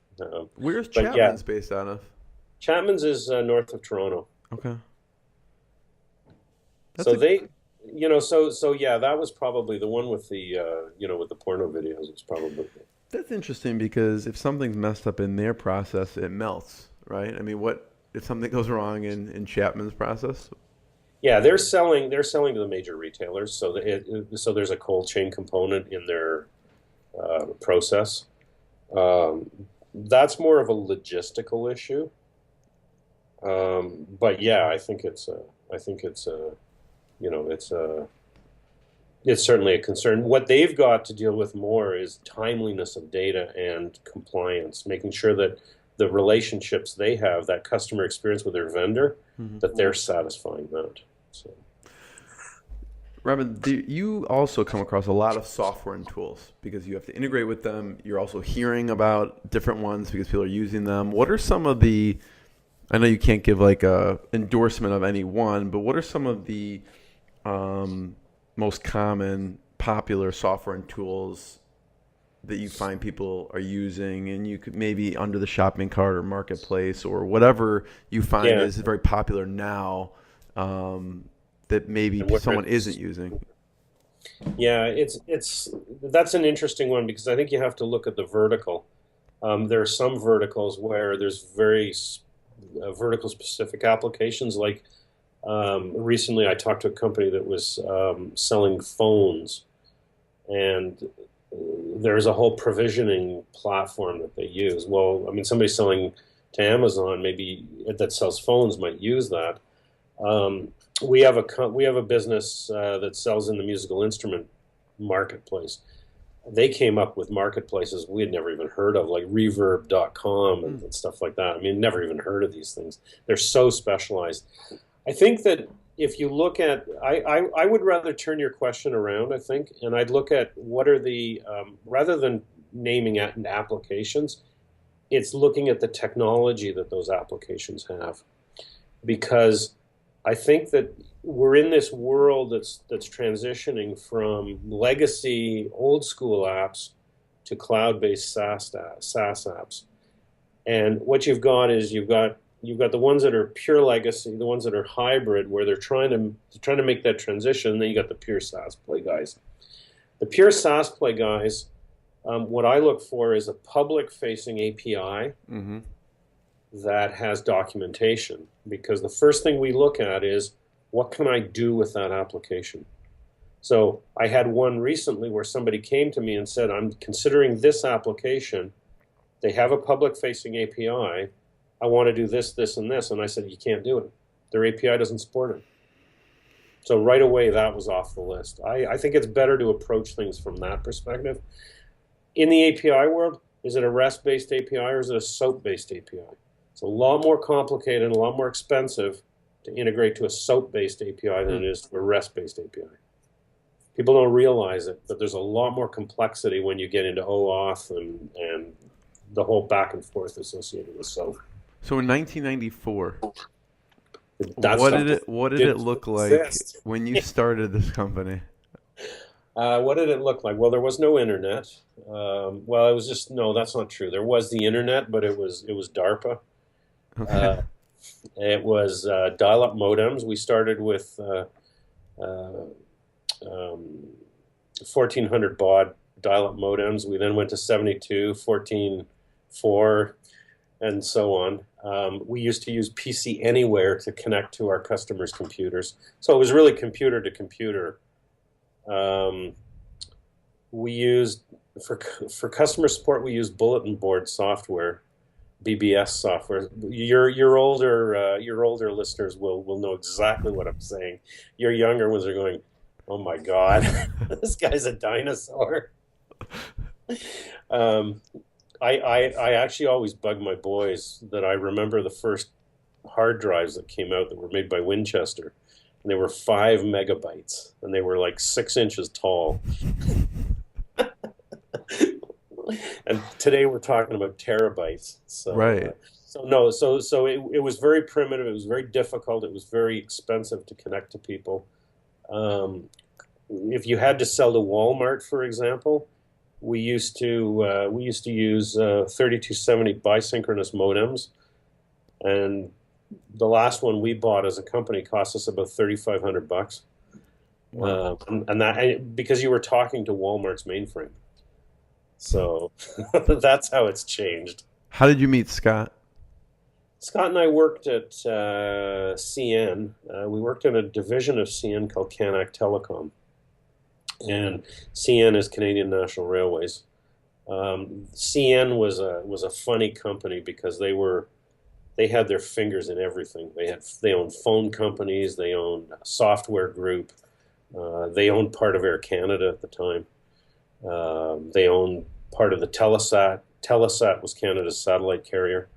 Where's Chapman's based out of? Chapman's is north of Toronto. Okay. That was probably the one with the with the porno videos. It's probably. That's interesting, because if something's messed up in their process, it melts, right? I mean, what if something goes wrong in Chapman's process? Yeah, they're selling to the major retailers, so there's a cold chain component in their process. That's more of a logistical issue. But yeah, I think it's certainly a concern. What they've got to deal with more is timeliness of data and compliance, making sure that the relationships they have, that customer experience with their vendor, that they're satisfying that. So. Robin, you also come across a lot of software and tools because you have to integrate with them. You're also hearing about different ones because people are using them. What are some of the, I know you can't give like a endorsement of any one, but what are some of the most common popular software and tools that you find people are using, and you could maybe under the shopping cart or marketplace or whatever you find is very popular now, that maybe someone isn't using? Yeah, that's an interesting one because I think you have to look at the vertical. There are some verticals where there's very vertical specific applications. Like recently, I talked to a company that was selling phones, and there's a whole provisioning platform that they use. Well, I mean, somebody selling to Amazon maybe that sells phones might use that. We have a business that sells in the musical instrument marketplace. They came up with marketplaces we had never even heard of, like Reverb.com and stuff like that. I mean, never even heard of these things. They're so specialized. I think that if you look at, I would rather turn your question around, I think, and I'd look at what are the, rather than naming applications, it's looking at the technology that those applications have. Because I think that we're in this world that's transitioning from legacy old school apps to cloud-based SaaS apps. And what you've got is you've got the ones that are pure legacy, the ones that are hybrid, where they're trying to make that transition. And then you got the pure SaaS play guys. The pure SaaS play guys, what I look for is a public-facing API that has documentation, because the first thing we look at is what can I do with that application. So I had one recently where somebody came to me and said, I'm considering this application. They have a public-facing API. I want to do this, this, and this. And I said, you can't do it. Their API doesn't support it. So right away, that was off the list. I think it's better to approach things from that perspective. In the API world, is it a REST-based API or is it a SOAP-based API? It's a lot more complicated and a lot more expensive to integrate to a SOAP-based API than it is to a REST-based API. People don't realize it, but there's a lot more complexity when you get into OAuth and the whole back and forth associated with SOAP. So in 1994, what did it look like when you started this company? What did it look like? Well, there was no internet. Well, it was just, no, that's not true. There was the internet, but it was DARPA. Okay. It was dial-up modems. We started with 1400 baud dial-up modems. We then went to 72, 14.4, and so on. We used to use PC Anywhere to connect to our customers' computers. So it was really computer to computer. We used, for customer support, we used bulletin board software, BBS software. Your older listeners will know exactly what I'm saying. Your younger ones are going, oh my God, this guy's a dinosaur. I actually always bug my boys that I remember the first hard drives that came out that were made by Winchester. And they were 5 megabytes, and they were like 6 inches tall. And today we're talking about terabytes. So, right. So it was very primitive. It was very difficult. It was very expensive to connect to people. If you had to sell to Walmart, for example, we used to use 3270 bisynchronous modems, and the last one we bought as a company cost us about $3,500. Wow. And that because you were talking to Walmart's mainframe. So that's how it's changed. How did you meet Scott? Scott and I worked at CN. We worked in a division of CN called Canac Telecom. And CN is Canadian National Railways. CN was a funny company because they had their fingers in everything. They owned phone companies. They owned a software group. They owned part of Air Canada at the time. They owned part of the Telesat. Telesat was Canada's satellite carrier.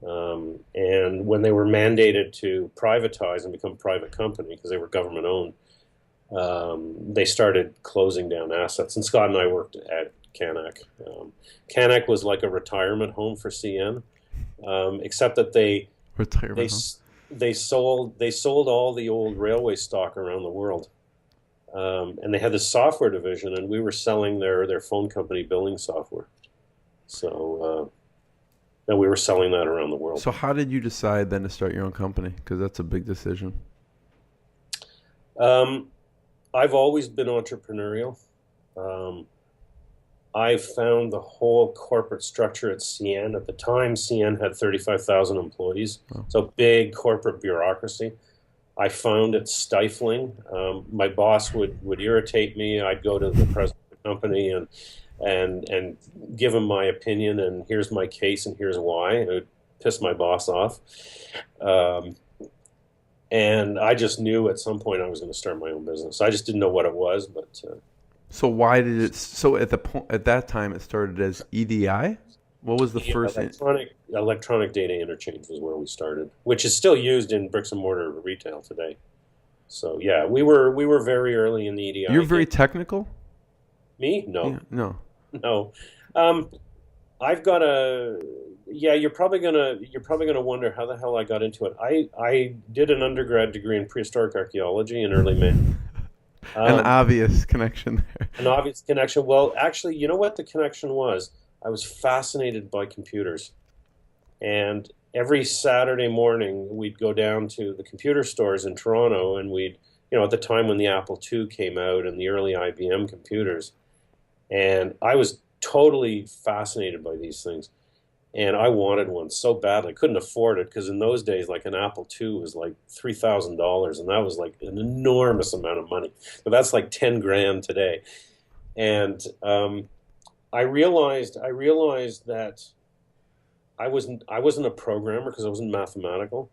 And when they were mandated to privatize and become a private company because they were government owned, they started closing down assets. And Scott and I worked at Canac. Canac was like a retirement home for CN, except that they sold all the old railway stock around the world. And they had this software division, and we were selling their phone company billing software. So and we were selling that around the world. So how did you decide then to start your own company? Because that's a big decision. I've always been entrepreneurial. I found the whole corporate structure at CN. At the time, CN had 35,000 employees, so big corporate bureaucracy. I found it stifling. My boss would irritate me. I'd go to the president of the company and give him my opinion, and here's my case, and here's why. It would piss my boss off. And I just knew at some point I was going to start my own business. I just didn't know what it was, but... So why did it? So at that time, it started as EDI. What was the first? Electronic data interchange was where we started, which is still used in bricks and mortar retail today. So yeah, we were very early in the EDI. You're very technical. Me? No. Yeah, no. I've got a. Yeah, you're probably gonna wonder how the hell I got into it. I did an undergrad degree in prehistoric archaeology in early man. An obvious connection there. An obvious connection. Well, actually, you know what the connection was? I was fascinated by computers. And every Saturday morning, we'd go down to the computer stores in Toronto, and we'd, at the time when the Apple II came out and the early IBM computers. And I was totally fascinated by these things. And I wanted one so badly. I couldn't afford it because in those days, like an Apple II was like $3,000, and that was like an enormous amount of money. But that's like 10 grand today. And I realized that I wasn't a programmer because I wasn't mathematical.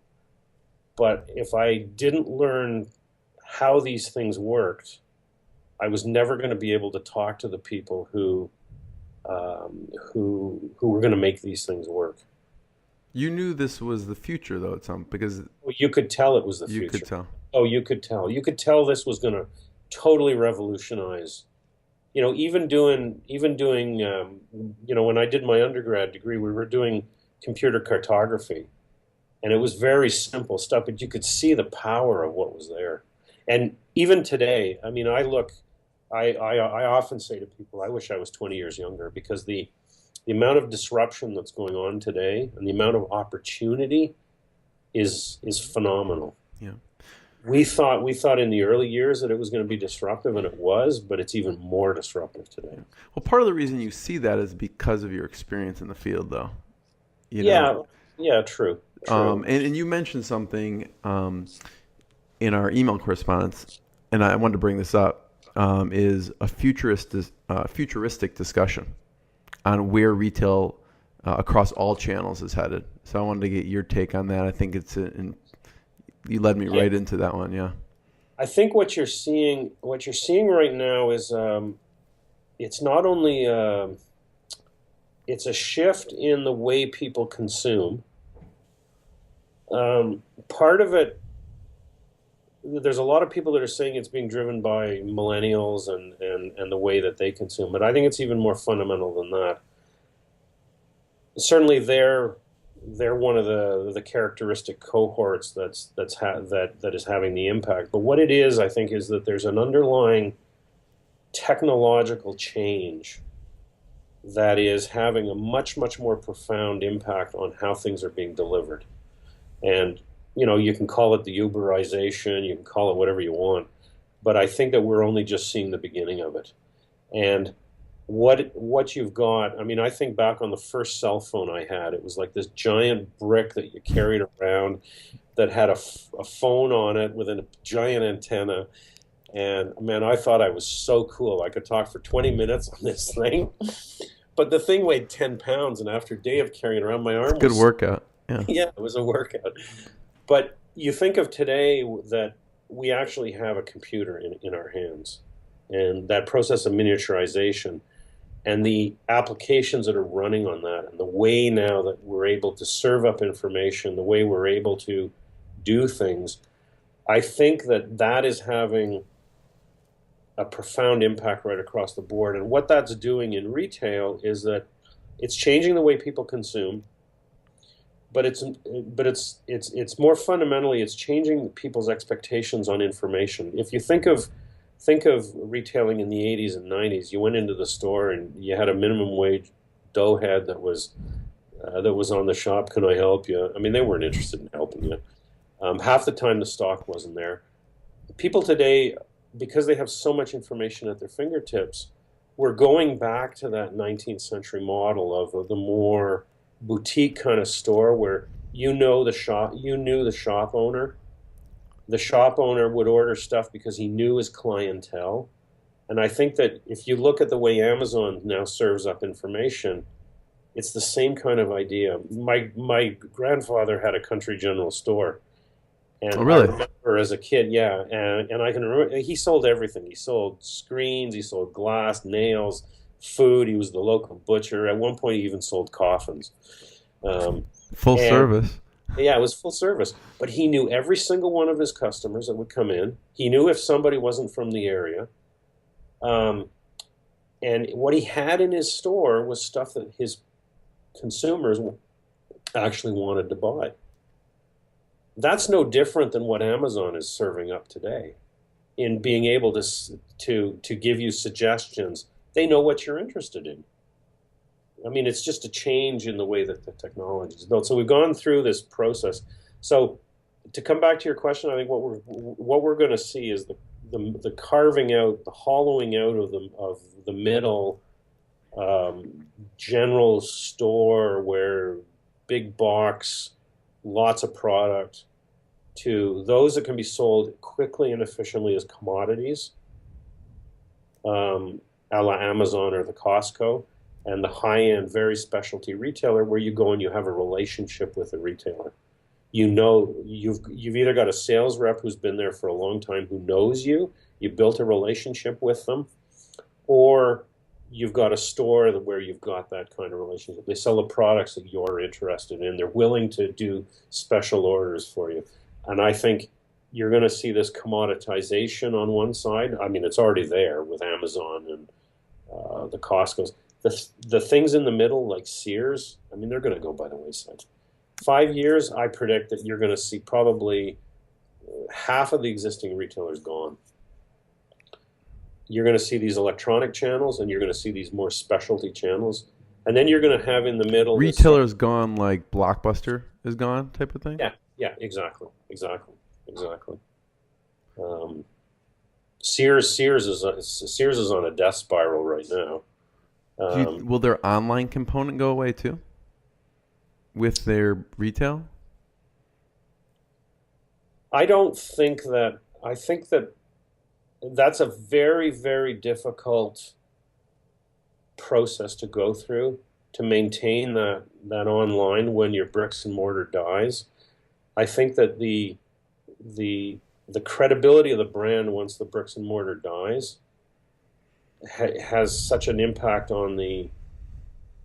But if I didn't learn how these things worked, I was never going to be able to talk to the people who were going to make these things work. You knew this was the future, though, because you could tell it was the future. You could tell. Oh, you could tell. You could tell this was going to totally revolutionize. Even doing. When I did my undergrad degree, we were doing computer cartography, and it was very simple stuff, but you could see the power of what was there. And even today, I mean, I often say to people, I wish I was 20 years younger, because the amount of disruption that's going on today and the amount of opportunity is phenomenal. Yeah. We thought in the early years that it was going to be disruptive, and it was, but it's even more disruptive today. Yeah. Well, part of the reason you see that is because of your experience in the field, though. Yeah, true. And you mentioned something in our email correspondence, and I wanted to bring this up. Is a futuristic discussion on where retail across all channels is headed. So I wanted to get your take on that. I think you led me right into that one. Yeah. I think what you're seeing right now is it's not only it's a shift in the way people consume. Part of it. There's a lot of people that are saying it's being driven by millennials and the way that they consume, but I think it's even more fundamental than that. Certainly, they're one of the characteristic cohorts that is having the impact. But what it is, I think, is that there's an underlying technological change that is having a much, much more profound impact on how things are being delivered. And you can call it the Uberization, you can call it whatever you want, but I think that we're only just seeing the beginning of it. And what you've got, I mean, I think back on the first cell phone I had, it was like this giant brick that you carried around that had a phone on it with a giant antenna. And man, I thought I was so cool. I could talk for 20 minutes on this thing. But the thing weighed 10 pounds, and after a day of carrying it around, my arm was... Good workout. Yeah. Yeah, it was a workout. But you think of today that we actually have a computer in our hands, and that process of miniaturization and the applications that are running on that, and the way now that we're able to serve up information, the way we're able to do things, I think that that is having a profound impact right across the board. And what that's doing in retail is that it's changing the way people consume, but it's more fundamentally, it's changing people's expectations on information. If you think of retailing in the 80s and 90s, you went into the store and you had a minimum wage doughhead that was on the shop. Can I help you? I mean, they weren't interested in helping you. Half the time the stock wasn't there. People today, because they have so much information at their fingertips, we're going back to that 19th century model of the more boutique kind of store where you knew the shop owner. The shop owner would order stuff because he knew his clientele. And I think that if you look at the way Amazon now serves up information, it's the same kind of idea. My grandfather had a country general store. And oh, really? I remember as a kid, yeah, and I can remember he sold everything. He sold screens, he sold glass, nails, food. He was the local butcher. At one point, he even sold coffins. Full service. Yeah, it was full service. But he knew every single one of his customers that would come in. He knew if somebody wasn't from the area. And what he had in his store was stuff that his consumers actually wanted to buy. That's no different than what Amazon is serving up today in being able to give you suggestions. They know what you're interested in. I mean, it's just a change in the way that the technology is built. So we've gone through this process. So to come back to your question, I think what we're going to see is the carving out, the hollowing out of the middle general store where big box, lots of product, to those that can be sold quickly and efficiently as commodities, a la Amazon or the Costco, and the high-end, very specialty retailer where you go and you have a relationship with the retailer. You know, you've either got a sales rep who's been there for a long time who knows you built a relationship with them, or you've got a store where you've got that kind of relationship. They sell the products that you're interested in. They're willing to do special orders for you. And I think you're going to see this commoditization on one side. I mean, it's already there with Amazon and the Costco's. The things in the middle, like Sears, I mean, they're going to go by the wayside. 5 years, I predict that you're going to see probably half of the existing retailers gone. You're going to see these electronic channels, and you're going to see these more specialty channels. And then you're going to have in the middle... Retailers gone like Blockbuster is gone type of thing? Yeah, exactly. Sears is on a death spiral right now. Will their online component go away too with their retail? I think that that's a very, very difficult process to go through to maintain that online when your bricks and mortar dies. I think that the credibility of the brand once the bricks and mortar dies has such an impact on the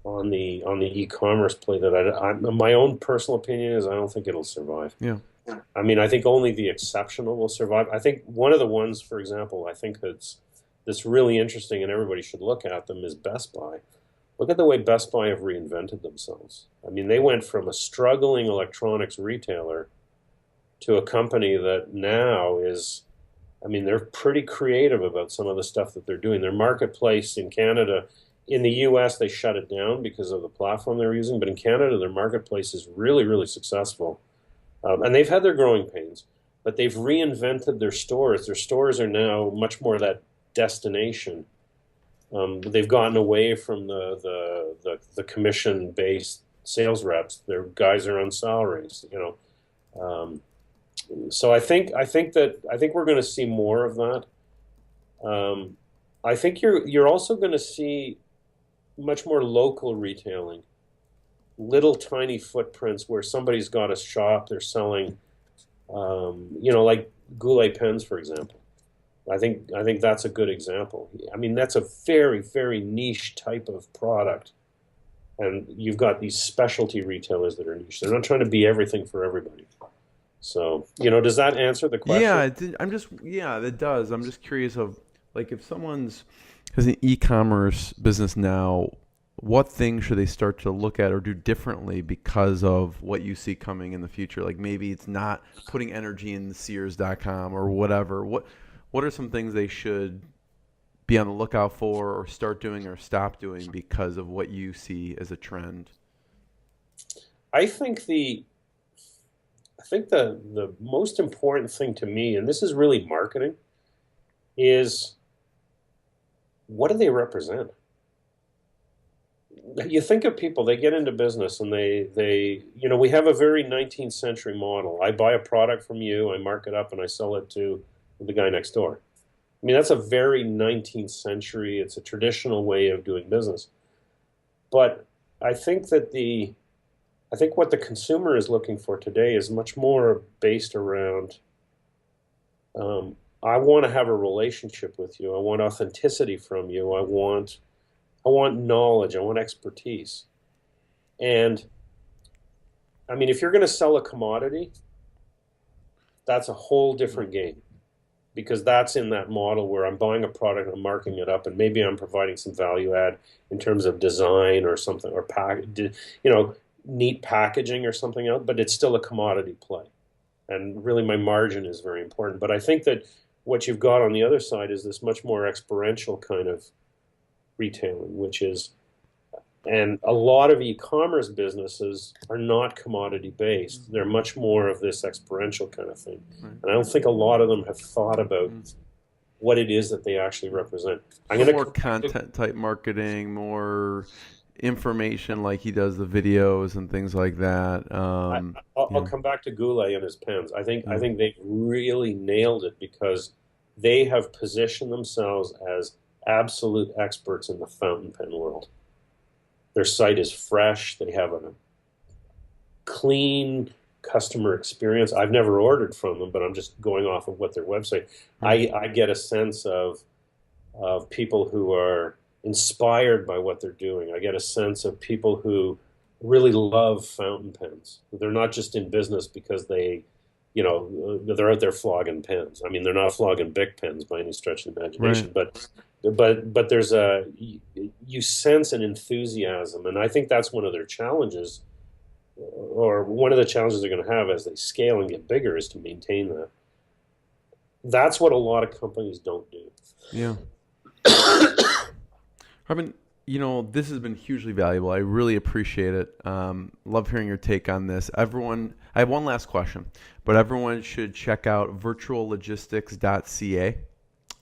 e-commerce play that my own personal opinion is I don't think it'll survive. Yeah. I mean, I think only the exceptional will survive. I think one of the ones, for example, I think that's really interesting and everybody should look at them is Best Buy. Look at the way Best Buy have reinvented themselves. I mean, they went from a struggling electronics retailer to a company that now is, I mean, they're pretty creative about some of the stuff that they're doing. Their marketplace in Canada, in the US, they shut it down because of the platform they were using. But in Canada, their marketplace is really, really successful. And they've had their growing pains, but they've reinvented their stores. Their stores are now much more that destination. They've gotten away from the commission-based sales reps. Their guys are on salaries, you know. So I think we're going to see more of that. I think you're also going to see much more local retailing, little tiny footprints where somebody's got a shop. They're selling, you know, like Goulet pens, for example. I think that's a good example. I mean, that's a very, very niche type of product. And you've got these specialty retailers that are niche. They're not trying to be everything for everybody. So, does that answer the question? Yeah, it does. I'm just curious of, like, if someone's has an e-commerce business now, what things should they start to look at or do differently because of what you see coming in the future? Like, maybe it's not putting energy in Sears.com or whatever. What are some things they should be on the lookout for or start doing or stop doing because of what you see as a trend? I think the most important thing to me, and this is really marketing, is what do they represent? You think of people, they get into business and they we have a very 19th century model. I buy a product from you, I mark it up, and I sell it to the guy next door. I mean, that's a very 19th century, it's a traditional way of doing business. But I think what the consumer is looking for today is much more based around, I want to have a relationship with you. I want authenticity from you. I want knowledge. I want expertise. And I mean, if you're going to sell a commodity, that's a whole different game, because that's in that model where I'm buying a product, I'm marking it up, and maybe I'm providing some value add in terms of design or something, or neat packaging or something else, but it's still a commodity play. And really my margin is very important. But I think that what you've got on the other side is this much more experiential kind of retailing, which is, and a lot of e-commerce businesses are not commodity based. They're much more of this experiential kind of thing. And I don't think a lot of them have thought about what it is that they actually represent. More content type marketing, more information, like he does the videos and things like that. I'll come back to Goulet and his pens. I think they really nailed it, because they have positioned themselves as absolute experts in the fountain pen world. Their site is fresh. They have a clean customer experience. I've never ordered from them, but I'm just going off of what their website. I get a sense of people who are inspired by what they're doing. I get a sense of people who really love fountain pens. They're not just in business because they're out there flogging pens. I mean, they're not flogging Bic pens by any stretch of the imagination, but there's you sense an enthusiasm, and I think that's one of their challenges, or one of the challenges they're going to have as they scale and get bigger, is to maintain that. That's what a lot of companies don't do. Yeah. Robin, this has been hugely valuable. I really appreciate it. Love hearing your take on this. I have one last question, but everyone should check out virtuallogistics.ca,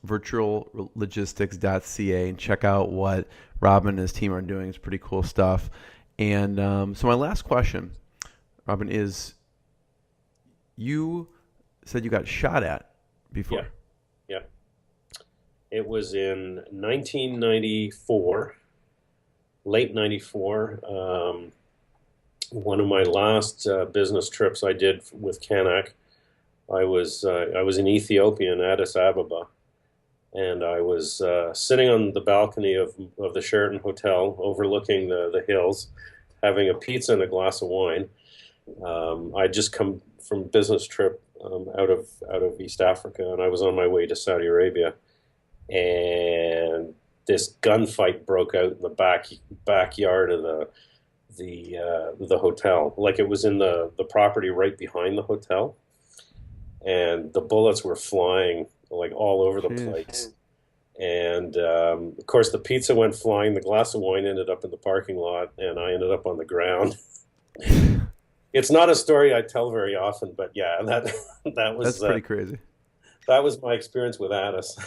virtuallogistics.ca, and check out what Robin and his team are doing. It's pretty cool stuff. And so my last question, Robin, is you said you got shot at before. Yeah. It was in 1994, late 94. One of my last business trips I did with Canuck, I was in Ethiopia in Addis Ababa, and I was sitting on the balcony of the Sheraton Hotel overlooking the hills, having a pizza and a glass of wine. I'd just come from a business trip out of East Africa, and I was on my way to Saudi Arabia. And this gunfight broke out in the backyard of the hotel. Like, it was in the property right behind the hotel, and the bullets were flying like all over the place. And of course, the pizza went flying. The glass of wine ended up in the parking lot, and I ended up on the ground. It's not a story I tell very often, but yeah, that was that's pretty crazy. That was my experience with Addis.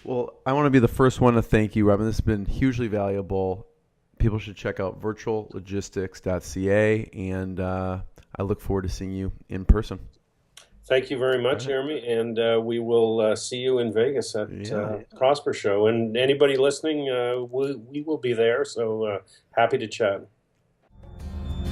Well, I want to be the first one to thank you, Robin. This has been hugely valuable. People should check out virtuallogistics.ca, and I look forward to seeing you in person. Thank you very much, Jeremy, and we will see you in Vegas at Prosper Show. And anybody listening, we will be there, so happy to chat.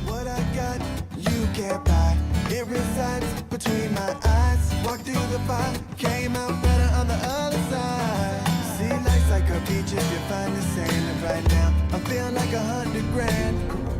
What I got, you can't buy. It resides between my eyes. Walked through the fire, came out better on the other side. See, life's like a beach if you find the sand. And right now, I feel like 100 grand.